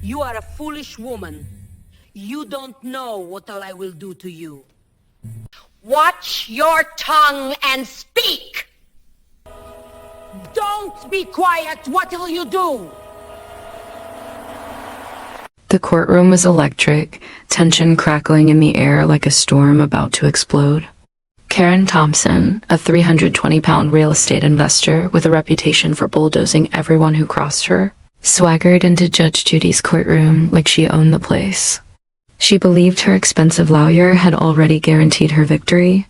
You are a foolish woman. You don't know what all I will do to you. Watch your tongue and speak! Don't be quiet! What'll you do? The courtroom was electric, tension crackling in the air like a storm about to explode. Karen Thompson, a 320-pound real estate investor with a reputation for bulldozing everyone who crossed her, swaggered into Judge Judy's courtroom like she owned the place. She believed her expensive lawyer had already guaranteed her victory,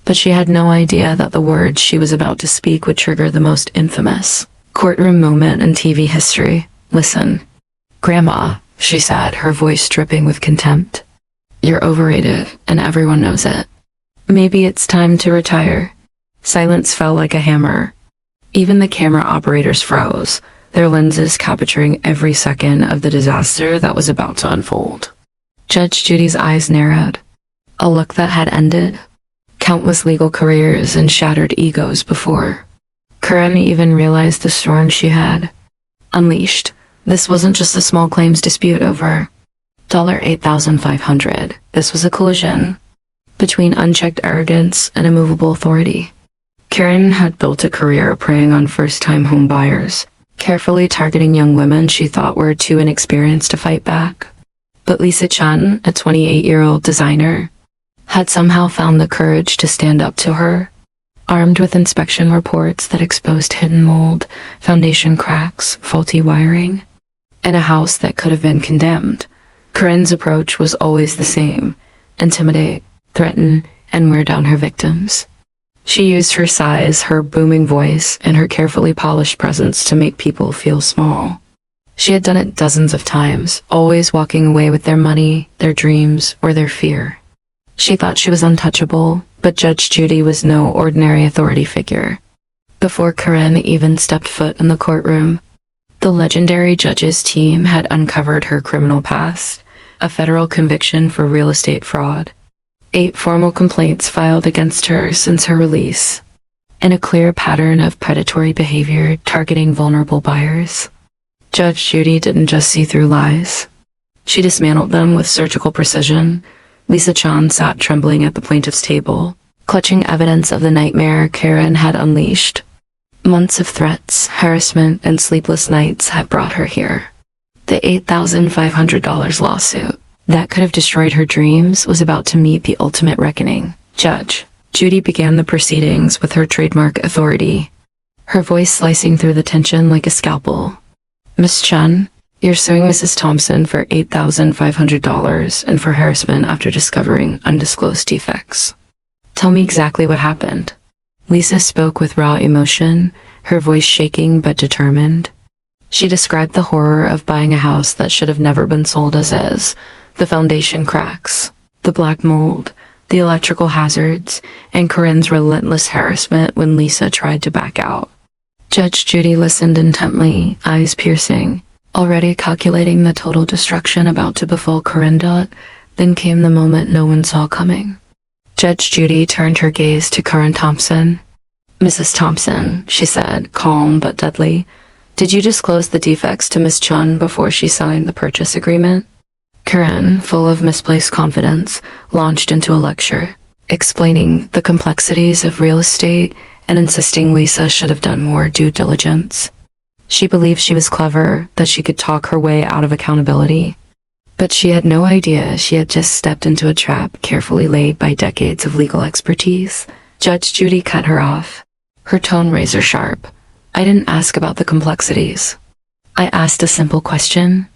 but she had no idea that the words she was about to speak would trigger the most infamous courtroom moment in TV history. "Listen, Grandma," she said, her voice dripping with contempt. "You're overrated, and everyone knows it. Maybe it's time to retire." Silence fell like a hammer. Even the camera operators froze, their lenses capturing every second of the disaster that was about to unfold. Judge Judy's eyes narrowed. A look that had ended countless legal careers and shattered egos before. Karen even realized the storm she had unleashed. This wasn't just a small claims dispute over $8,500. This was a collision between unchecked arrogance and immovable authority. Karen had built a career preying on first-time home buyers, carefully targeting young women she thought were too inexperienced to fight back. But Lisa Chun, a 28-year-old designer, had somehow found the courage to stand up to her. Armed with inspection reports that exposed hidden mold, foundation cracks, faulty wiring, and a house that could have been condemned, Karen's approach was always the same: intimidate, threaten, and wear down her victims. She used her size, her booming voice, and her carefully polished presence to make people feel small. She had done it dozens of times, always walking away with their money, their dreams, or their fear. She thought she was untouchable, but Judge Judy was no ordinary authority figure. Before Karen even stepped foot in the courtroom, the legendary judge's team had uncovered her criminal past, a federal conviction for real estate fraud, 8 formal complaints filed against her since her release, and a clear pattern of predatory behavior targeting vulnerable buyers. Judge Judy didn't just see through lies. She dismantled them with surgical precision. Lisa Chun sat trembling at the plaintiff's table, clutching evidence of the nightmare Karen had unleashed. Months of threats, harassment, and sleepless nights had brought her here. The $8,500 lawsuit that could have destroyed her dreams was about to meet the ultimate reckoning. Judge Judy began the proceedings with her trademark authority, her voice slicing through the tension like a scalpel. "Miss Chun, you're suing Mrs. Thompson for $8,500 and for harassment after discovering undisclosed defects. Tell me exactly what happened." Lisa spoke with raw emotion, her voice shaking but determined. She described the horror of buying a house that should have never been sold as is: the foundation cracks, the black mold, the electrical hazards, and Karen's relentless harassment when Lisa tried to back out. Judge Judy listened intently, eyes piercing, already calculating the total destruction about to befall Karen. Then came the moment no one saw coming. Judge Judy turned her gaze to Karen Thompson. "Mrs. Thompson," she said, calm but deadly, "did you disclose the defects to Miss Chun before she signed the purchase agreement?" Karen, full of misplaced confidence, launched into a lecture, explaining the complexities of real estate and insisting Lisa should have done more due diligence. She believed she was clever, that she could talk her way out of accountability. But she had no idea she had just stepped into a trap carefully laid by decades of legal expertise. Judge Judy cut her off, her tone razor sharp. "I didn't ask about the complexities. I asked a simple question.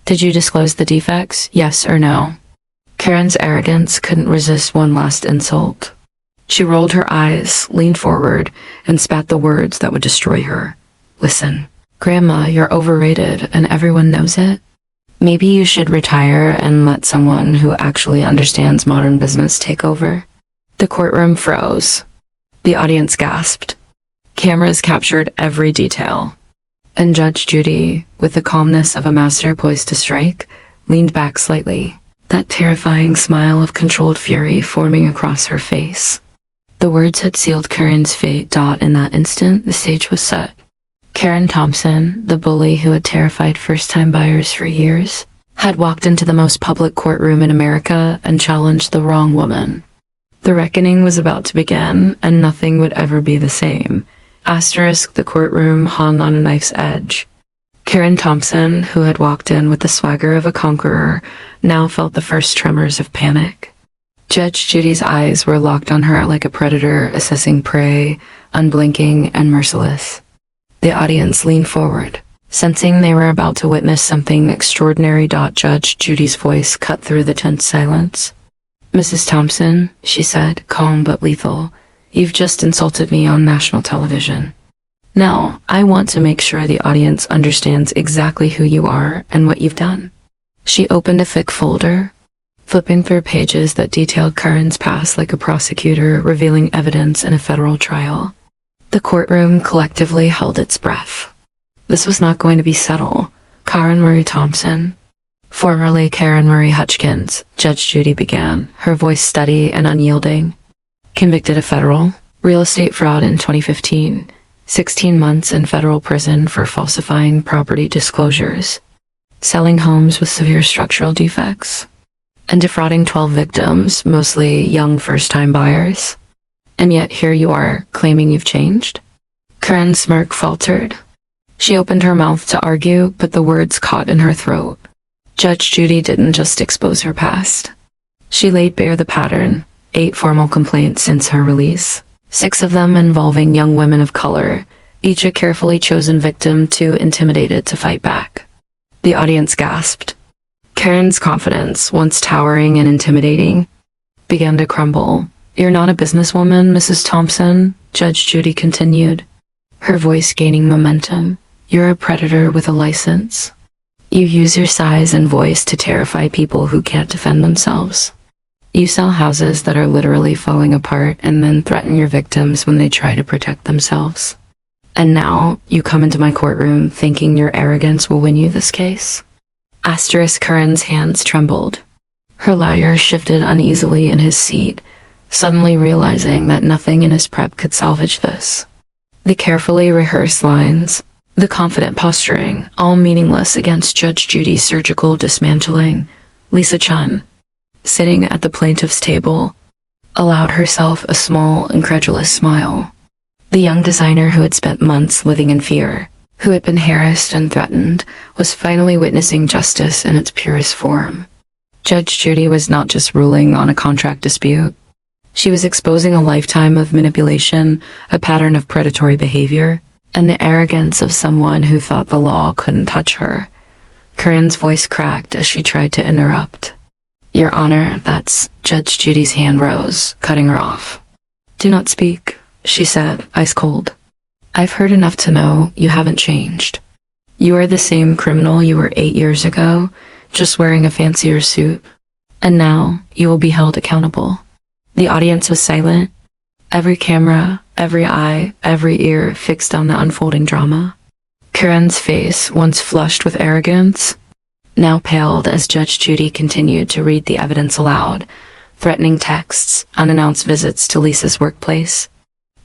Did you disclose the defects, yes or no?" Karen's arrogance couldn't resist one last insult. She rolled her eyes, leaned forward, and spat the words that would destroy her. "Listen, Grandma, you're overrated, and everyone knows it. Maybe you should retire and let someone who actually understands modern business take over." The courtroom froze. The audience gasped. Cameras captured every detail. And Judge Judy, with the calmness of a master poised to strike, leaned back slightly, that terrifying smile of controlled fury forming across her face. The words had sealed Karen's fate. In that instant, the stage was set. Karen Thompson, the bully who had terrified first-time buyers for years, had walked into the most public courtroom in America and challenged the wrong woman. The reckoning was about to begin, and nothing would ever be the same. Asterisk, the courtroom hung on a knife's edge. Karen Thompson, who had walked in with the swagger of a conqueror, now felt the first tremors of panic. Judge Judy's eyes were locked on her like a predator assessing prey, unblinking and merciless. The audience leaned forward, sensing they were about to witness something extraordinary. Judge Judy's voice cut through the tense silence. "Mrs. Thompson," she said, calm but lethal, "you've just insulted me on national television. Now, I want to make sure the audience understands exactly who you are and what you've done." She opened a thick folder, flipping through pages that detailed Karen's past like a prosecutor revealing evidence in a federal trial. The courtroom collectively held its breath. This was not going to be subtle. Karen Marie Thompson, formerly Karen Marie Hutchins, Judge Judy began, her voice steady and unyielding. Convicted of federal real estate fraud in 2015, 16 months in federal prison for falsifying property disclosures, selling homes with severe structural defects, and defrauding 12 victims, mostly young first-time buyers. And yet here you are, claiming you've changed? Karen's smirk faltered. She opened her mouth to argue, but the words caught in her throat. Judge Judy didn't just expose her past. She laid bare the pattern, 8 formal complaints since her release, 6 of them involving young women of color, each a carefully chosen victim too intimidated to fight back. The audience gasped. Karen's confidence, once towering and intimidating, began to crumble. "You're not a businesswoman, Mrs. Thompson," Judge Judy continued, her voice gaining momentum. "You're a predator with a license. You use your size and voice to terrify people who can't defend themselves. You sell houses that are literally falling apart and then threaten your victims when they try to protect themselves. And now, you come into my courtroom thinking your arrogance will win you this case?" Asterisk Karen's hands trembled. Her lawyer shifted uneasily in his seat, suddenly realizing that nothing in his prep could salvage this. The carefully rehearsed lines, the confident posturing, all meaningless against Judge Judy's surgical dismantling. Lisa Chun, sitting at the plaintiff's table, allowed herself a small, incredulous smile. The young designer who had spent months living in fear, who had been harassed and threatened, was finally witnessing justice in its purest form. Judge Judy was not just ruling on a contract dispute. She was exposing a lifetime of manipulation, a pattern of predatory behavior, and the arrogance of someone who thought the law couldn't touch her. Karen's voice cracked as she tried to interrupt. "Your Honor, that's..." Judge Judy's hand rose, cutting her off. "Do not speak," she said, ice cold. "I've heard enough to know you haven't changed. You are the same criminal you were 8 years ago, just wearing a fancier suit. And now, you will be held accountable." The audience was silent, every camera, every eye, every ear fixed on the unfolding drama. Karen's face, once flushed with arrogance, now paled as Judge Judy continued to read the evidence aloud, threatening texts, unannounced visits to Lisa's workplace,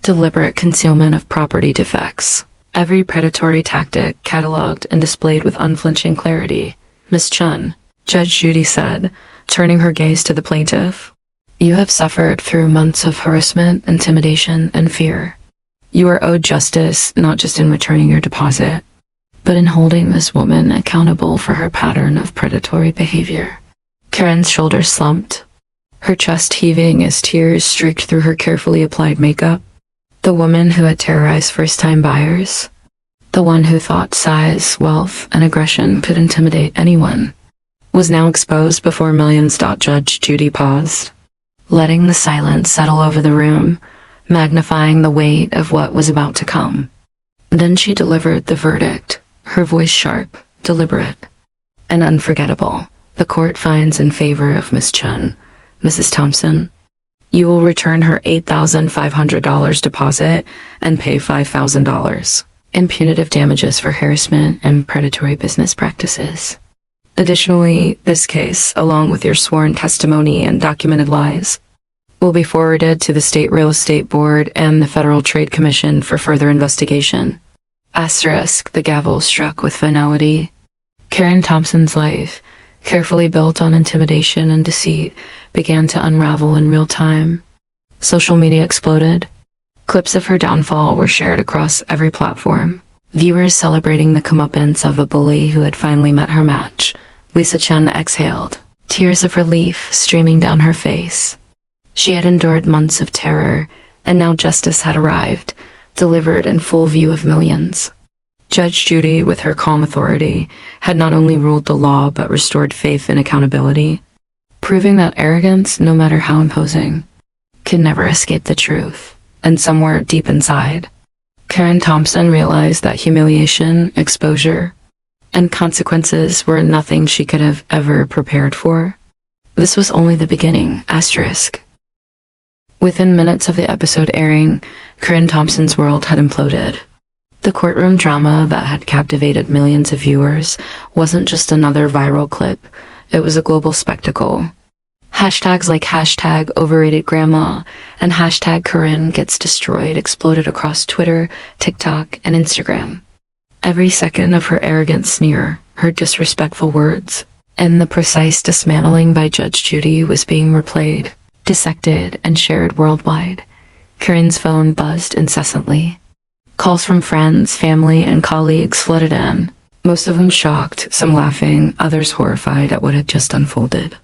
deliberate concealment of property defects, every predatory tactic cataloged and displayed with unflinching clarity. "Miss Chun," Judge Judy said, turning her gaze to the plaintiff, "you have suffered through months of harassment, intimidation, and fear. You are owed justice not just in returning your deposit, but in holding this woman accountable for her pattern of predatory behavior." Karen's shoulders slumped, her chest heaving as tears streaked through her carefully applied makeup. The woman who had terrorized first-time buyers, the one who thought size, wealth, and aggression could intimidate anyone, was now exposed before millions. Judge Judy paused, letting the silence settle over the room, magnifying the weight of what was about to come. Then she delivered the verdict, her voice sharp, deliberate, and unforgettable. "The court finds in favor of Miss Chun, Mrs. Thompson. You will return her $8,500 deposit and pay $5,000 in punitive damages for harassment and predatory business practices. Additionally, this case, along with your sworn testimony and documented lies, will be forwarded to the State Real Estate Board and the Federal Trade Commission for further investigation." Asterisk, the gavel struck with finality. Karen Thompson's life, carefully built on intimidation and deceit, began to unravel in real time. Social media exploded. Clips of her downfall were shared across every platform. Viewers celebrating the comeuppance of a bully who had finally met her match. Lisa Chen exhaled, tears of relief streaming down her face. She had endured months of terror, and now justice had arrived, delivered in full view of millions. Judge Judy, with her calm authority, had not only ruled the law but restored faith and accountability, proving that arrogance, no matter how imposing, can never escape the truth. And somewhere deep inside, Karen Thompson realized that humiliation, exposure, and consequences were nothing she could have ever prepared for. This was only the beginning, asterisk. Within minutes of the episode airing, Karen Thompson's world had imploded. The courtroom drama that had captivated millions of viewers wasn't just another viral clip, it was a global spectacle. Hashtags like hashtag overrated grandma and hashtag Karen gets destroyed exploded across Twitter, TikTok, and Instagram. Every second of her arrogant sneer, her disrespectful words, and the precise dismantling by Judge Judy was being replayed, dissected, and shared worldwide. Karen's phone buzzed incessantly. Calls from friends, family, and colleagues flooded in, most of them shocked, some laughing, others horrified at what had just unfolded.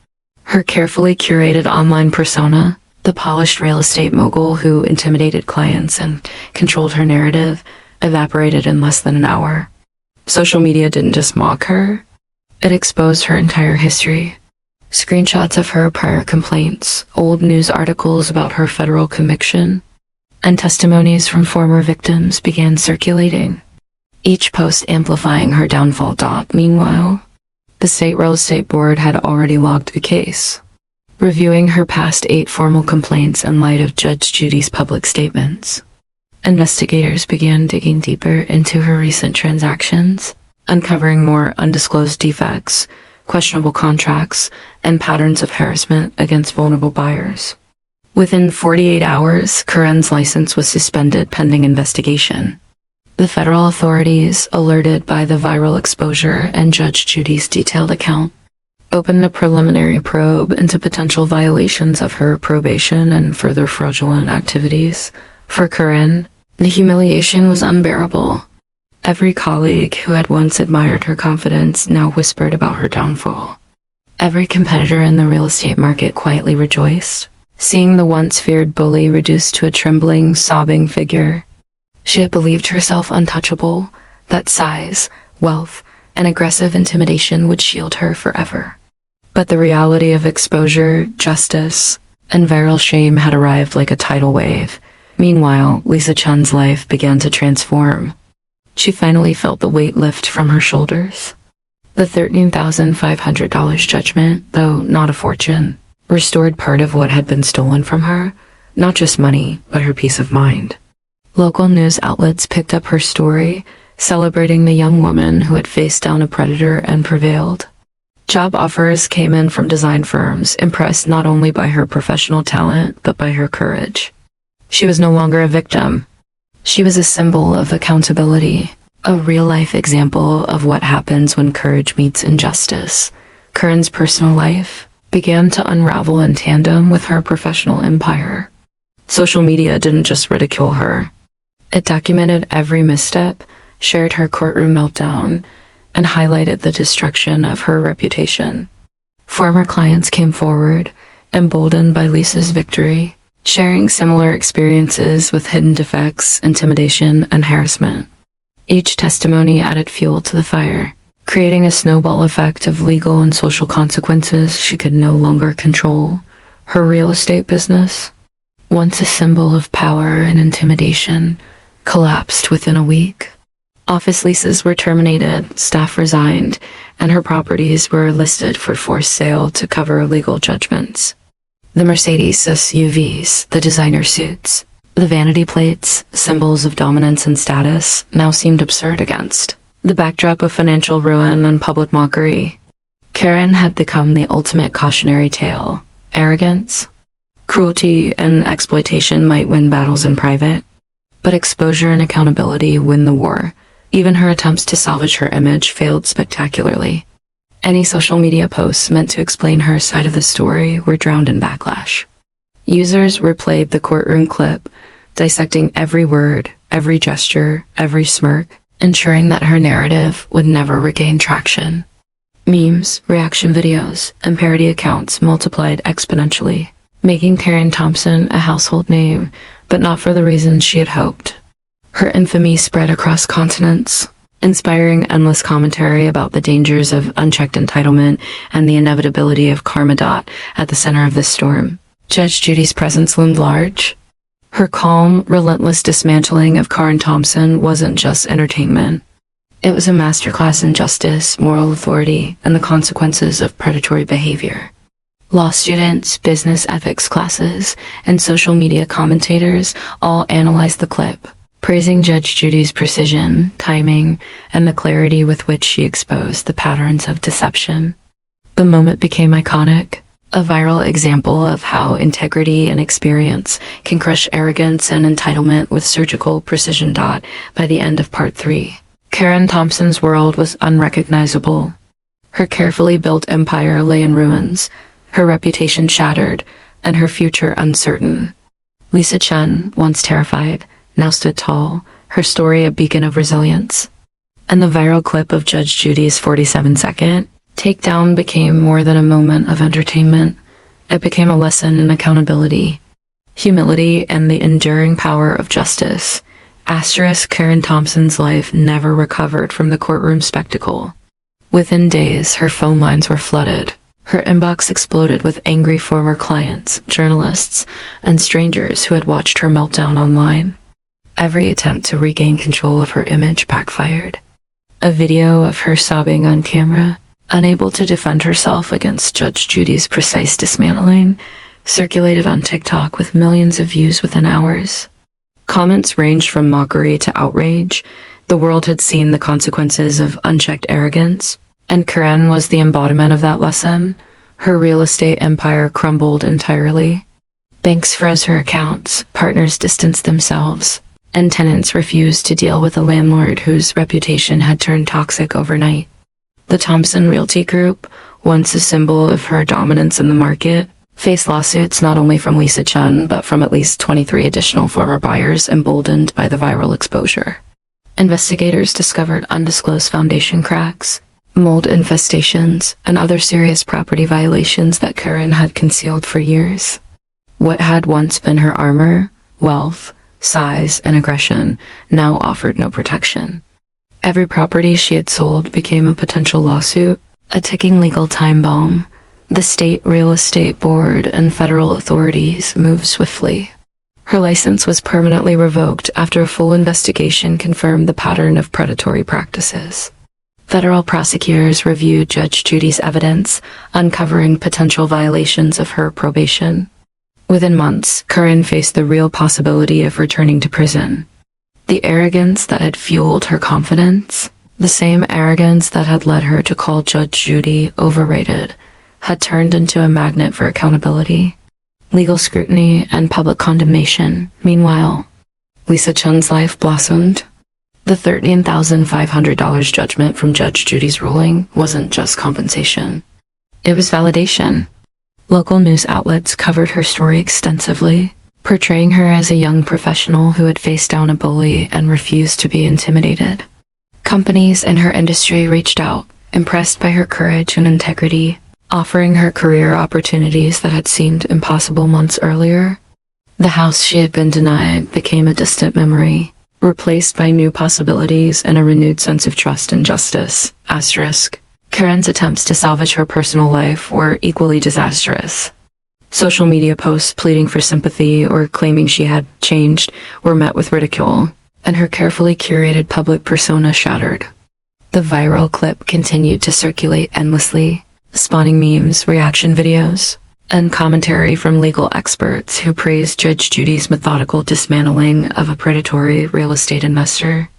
Her carefully curated online persona, the polished real estate mogul who intimidated clients and controlled her narrative, evaporated in less than an hour. Social media didn't just mock her, it exposed her entire history. Screenshots of her prior complaints, old news articles about her federal conviction, and testimonies from former victims began circulating, each post amplifying her downfall. Meanwhile, the state real estate board had already logged the case, reviewing her past 8 formal complaints in light of Judge Judy's public statements. Investigators began digging deeper into her recent transactions, uncovering more undisclosed defects, questionable contracts, and patterns of harassment against vulnerable buyers. Within 48 hours, Karen's license was suspended pending investigation. The federal authorities, alerted by the viral exposure and Judge Judy's detailed account, opened a preliminary probe into potential violations of her probation and further fraudulent activities. For Karen, the humiliation was unbearable. Every colleague who had once admired her confidence now whispered about her downfall. Every competitor in the real estate market quietly rejoiced, seeing the once feared bully reduced to a trembling, sobbing figure. She had believed herself untouchable, that size, wealth, and aggressive intimidation would shield her forever. But the reality of exposure, justice, and viral shame had arrived like a tidal wave. Meanwhile, Lisa Chen's life began to transform. She finally felt the weight lift from her shoulders. The $13,500 judgment, though not a fortune, restored part of what had been stolen from her, not just money, but her peace of mind. Local news outlets picked up her story, celebrating the young woman who had faced down a predator and prevailed. Job offers came in from design firms, impressed not only by her professional talent, but by her courage. She was no longer a victim. She was a symbol of accountability, a real-life example of what happens when courage meets injustice. Karen's personal life began to unravel in tandem with her professional empire. Social media didn't just ridicule her. It documented every misstep, shared her courtroom meltdown, and highlighted the destruction of her reputation. Former clients came forward, emboldened by Lisa's victory, sharing similar experiences with hidden defects, intimidation, and harassment. Each testimony added fuel to the fire, creating a snowball effect of legal and social consequences she could no longer control. Her real estate business, once a symbol of power and intimidation, collapsed within a week. Office leases were terminated, staff resigned, and her properties were listed for forced sale to cover legal judgments. The Mercedes SUVs, the designer suits, the vanity plates, symbols of dominance and status, now seemed absurd against the backdrop of financial ruin and public mockery. Karen had become the ultimate cautionary tale. Arrogance, cruelty, and exploitation might win battles in private, but exposure and accountability win the war. Even her attempts to salvage her image failed spectacularly. Any social media posts meant to explain her side of the story were drowned in backlash. Users replayed the courtroom clip, dissecting every word, every gesture, every smirk, ensuring that her narrative would never regain traction. Memes, reaction videos, and parody accounts multiplied exponentially, making Karen Thompson a household name, but not for the reasons she had hoped. Her infamy spread across continents, inspiring endless commentary about the dangers of unchecked entitlement and the inevitability of karma. At the center of this storm, Judge Judy's presence loomed large. Her calm, relentless dismantling of Karen Thompson wasn't just entertainment. It was a masterclass in justice, moral authority, and the consequences of predatory behavior. Law students, business ethics classes, and social media commentators all analyzed the clip, praising Judge Judy's precision, timing, and the clarity with which she exposed the patterns of deception. The moment became iconic, a viral example of how integrity and experience can crush arrogance and entitlement with surgical precision. By the end of Part 3, Karen Thompson's world was unrecognizable. Her carefully built empire lay in ruins, her reputation shattered, and her future uncertain. Lisa Chen, once terrified, now stood tall, her story a beacon of resilience. And the viral clip of Judge Judy's 47-second takedown became more than a moment of entertainment. It became a lesson in accountability, humility, and the enduring power of justice. Karen Thompson's life never recovered from the courtroom spectacle. Within days, her phone lines were flooded. Her inbox exploded with angry former clients, journalists, and strangers who had watched her meltdown online. Every attempt to regain control of her image backfired. A video of her sobbing on camera, unable to defend herself against Judge Judy's precise dismantling, circulated on TikTok with millions of views within hours. Comments ranged from mockery to outrage. The world had seen the consequences of unchecked arrogance, and Karen was the embodiment of that lesson. Her real estate empire crumbled entirely. Banks froze her accounts, partners distanced themselves, and tenants refused to deal with a landlord whose reputation had turned toxic overnight. The Thompson Realty Group, once a symbol of her dominance in the market, faced lawsuits not only from Lisa Chen, but from at least 23 additional former buyers emboldened by the viral exposure. Investigators discovered undisclosed foundation cracks, mold infestations, and other serious property violations that Karen had concealed for years. What had once been her armor, wealth, size, and aggression now offered no protection. Every property she had sold became a potential lawsuit, a ticking legal time bomb. The state real estate board and federal authorities moved swiftly. Her license was permanently revoked after a full investigation confirmed the pattern of predatory practices. Federal prosecutors reviewed Judge Judy's evidence, uncovering potential violations of her probation. Within months, Karen faced the real possibility of returning to prison. The arrogance that had fueled her confidence, the same arrogance that had led her to call Judge Judy overrated, had turned into a magnet for accountability, legal scrutiny, and public condemnation. Meanwhile, Lisa Chen's life blossomed. The $13,500 judgment from Judge Judy's ruling wasn't just compensation. It was validation. Local news outlets covered her story extensively, portraying her as a young professional who had faced down a bully and refused to be intimidated. Companies in her industry reached out, impressed by her courage and integrity, offering her career opportunities that had seemed impossible months earlier. The house she had been denied became a distant memory, replaced by new possibilities and a renewed sense of trust and justice. Karen's attempts to salvage her personal life were equally disastrous. Social media posts pleading for sympathy or claiming she had changed were met with ridicule, and her carefully curated public persona shattered. The viral clip continued to circulate endlessly, spawning memes, reaction videos, and commentary from legal experts who praised Judge Judy's methodical dismantling of a predatory real estate investor.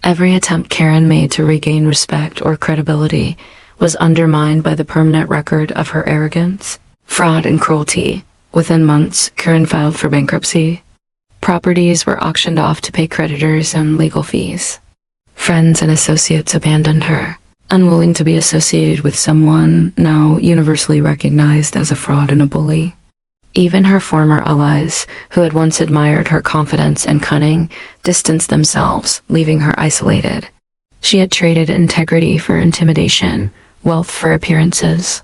Every attempt Karen made to regain respect or credibility was undermined by the permanent record of her arrogance, fraud, and cruelty. Within months, Karen filed for bankruptcy. Properties were auctioned off to pay creditors and legal fees. Friends and associates abandoned her, unwilling to be associated with someone now universally recognized as a fraud and a bully. Even her former allies, who had once admired her confidence and cunning, distanced themselves, leaving her isolated. She had traded integrity for intimidation, wealth for appearances,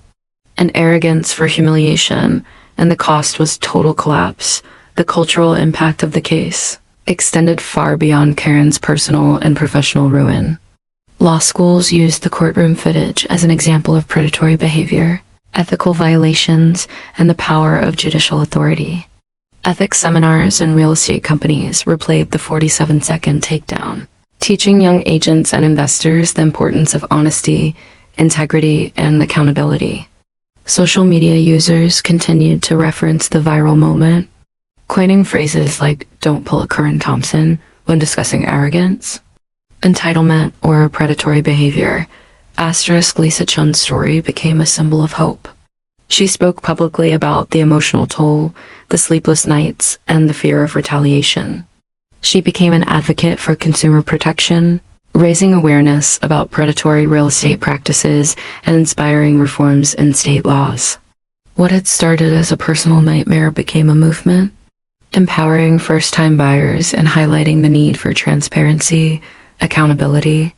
and arrogance for humiliation, and the cost was total collapse. The cultural impact of the case extended far beyond Karen's personal and professional ruin. Law schools used the courtroom footage as an example of predatory behavior, ethical violations, and the power of judicial authority. Ethics seminars and real estate companies replayed the 47-second takedown, teaching young agents and investors the importance of honesty, integrity, and accountability. Social media users continued to reference the viral moment, coining phrases like "don't pull a Karen Thompson" when discussing arrogance, entitlement, or predatory behavior. Lisa Chun's story became a symbol of hope. She spoke publicly about the emotional toll, the sleepless nights, and the fear of retaliation. She became an advocate for consumer protection, raising awareness about predatory real estate practices and inspiring reforms in state laws. What had started as a personal nightmare became a movement, empowering first-time buyers and highlighting the need for transparency, accountability,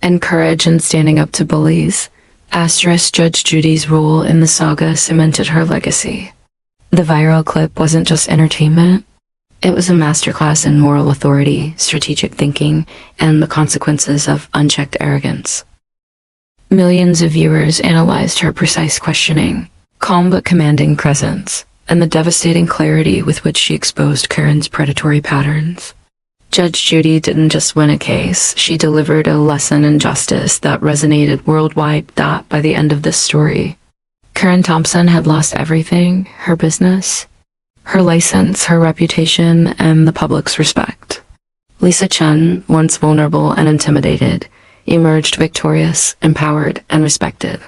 and courage in standing up to bullies. Judge Judy's role in the saga cemented her legacy. The viral clip wasn't just entertainment. It was a masterclass in moral authority, strategic thinking, and the consequences of unchecked arrogance. Millions of viewers analyzed her precise questioning, calm but commanding presence, and the devastating clarity with which she exposed Karen's predatory patterns. Judge Judy didn't just win a case, she delivered a lesson in justice that resonated worldwide. By the end of this story, Karen Thompson had lost everything: her business, her license, her reputation, and the public's respect. Lisa Chun, once vulnerable and intimidated, emerged victorious, empowered, and respected.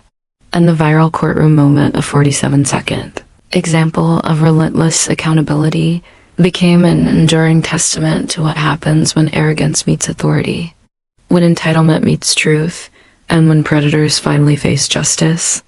And the viral courtroom moment of 47-second example of relentless accountability became an enduring testament to what happens when arrogance meets authority, when entitlement meets truth, and when predators finally face justice.